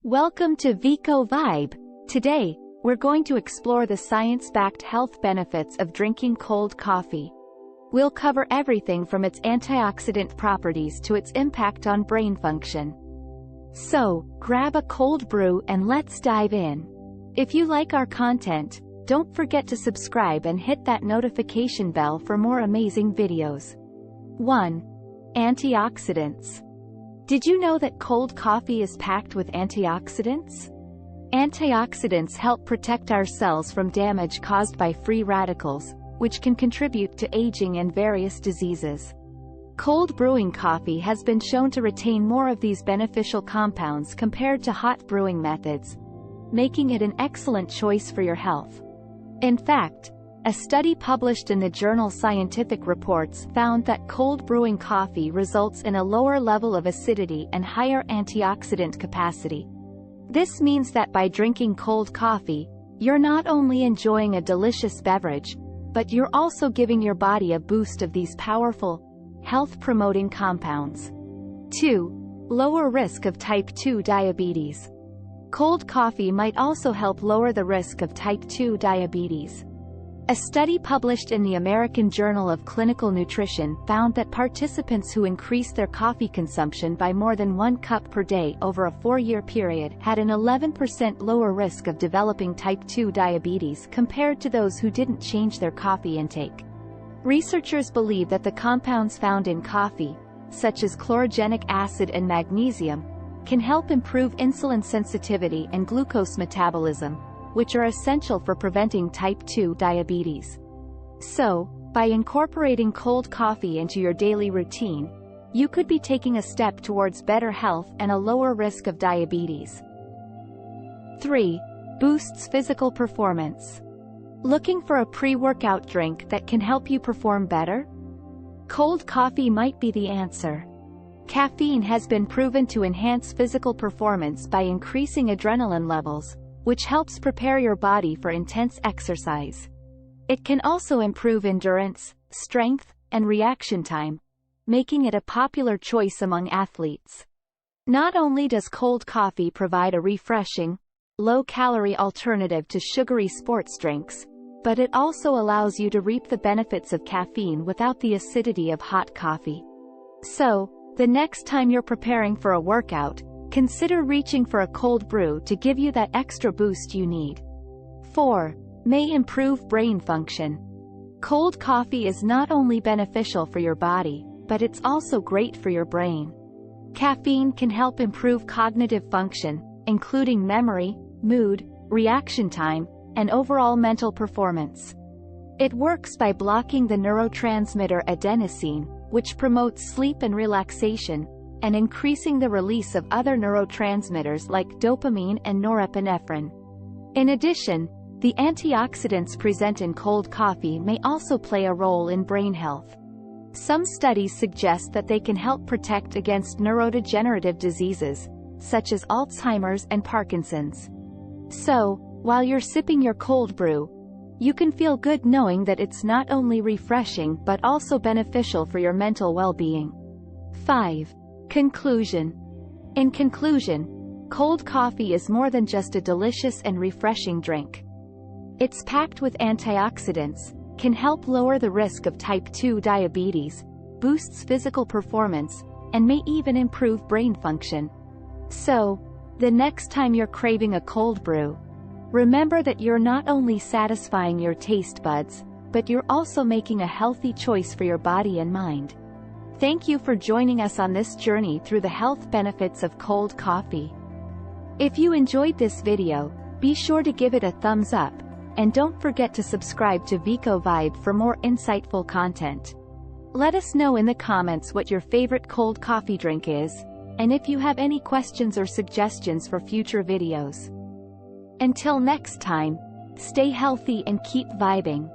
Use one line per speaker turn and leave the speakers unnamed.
Welcome to Veco Vibe. Today, we're going to explore the science-backed health benefits of drinking cold coffee. We'll cover everything from its antioxidant properties to its impact on brain function. So, grab a cold brew and let's dive in. If you like our content, don't forget to subscribe and hit that notification bell for more amazing videos. 1. Antioxidants. Did you know that cold coffee is packed with antioxidants? Antioxidants help protect our cells from damage caused by free radicals, which can contribute to aging and various diseases. Cold brewing coffee has been shown to retain more of these beneficial compounds compared to hot brewing methods, making it an excellent choice for your health. In fact, a study published in the journal Scientific Reports found that cold brewing coffee results in a lower level of acidity and higher antioxidant capacity. This means that by drinking cold coffee, you're not only enjoying a delicious beverage, but you're also giving your body a boost of these powerful, health-promoting compounds. 2. Lower risk of type 2 diabetes. Cold coffee might also help lower the risk of type 2 diabetes. A study published in the American Journal of Clinical Nutrition found that participants who increased their coffee consumption by more than 1 cup per day over a 4-year period had an 11% lower risk of developing type 2 diabetes compared to those who didn't change their coffee intake. Researchers believe that the compounds found in coffee, such as chlorogenic acid and magnesium, can help improve insulin sensitivity and glucose metabolism, which are essential for preventing type 2 diabetes. So, by incorporating cold coffee into your daily routine, you could be taking a step towards better health and a lower risk of diabetes. 3. Boosts physical performance. Looking for a pre-workout drink that can help you perform better? Cold coffee might be the answer. Caffeine has been proven to enhance physical performance by increasing adrenaline levels, which helps prepare your body for intense exercise. It can also improve endurance, strength, and reaction time, making it a popular choice among athletes. Not only does cold coffee provide a refreshing, low-calorie alternative to sugary sports drinks, but it also allows you to reap the benefits of caffeine without the acidity of hot coffee. So, the next time you're preparing for a workout, consider reaching for a cold brew to give you that extra boost you need. 4. May improve brain function. Cold coffee is not only beneficial for your body, but it's also great for your brain. Caffeine can help improve cognitive function, including memory, mood, reaction time, and overall mental performance. It works by blocking the neurotransmitter adenosine, which promotes sleep and relaxation, and increasing the release of other neurotransmitters like dopamine and norepinephrine. In addition, the antioxidants present in cold coffee may also play a role in brain health. Some studies suggest that they can help protect against neurodegenerative diseases, such as Alzheimer's and Parkinson's. So, while you're sipping your cold brew, you can feel good knowing that it's not only refreshing but also beneficial for your mental well-being. 5. Conclusion. In conclusion, cold coffee is more than just a delicious and refreshing drink. It's packed with antioxidants, can help lower the risk of type 2 diabetes, boosts physical performance, and may even improve brain function. So, the next time you're craving a cold brew, remember that you're not only satisfying your taste buds, but you're also making a healthy choice for your body and mind. Thank you for joining us on this journey through the health benefits of cold coffee. If you enjoyed this video, be sure to give it a thumbs up, and don't forget to subscribe to Veco Vibe for more insightful content. Let us know in the comments what your favorite cold coffee drink is, and if you have any questions or suggestions for future videos. Until next time, stay healthy and keep vibing.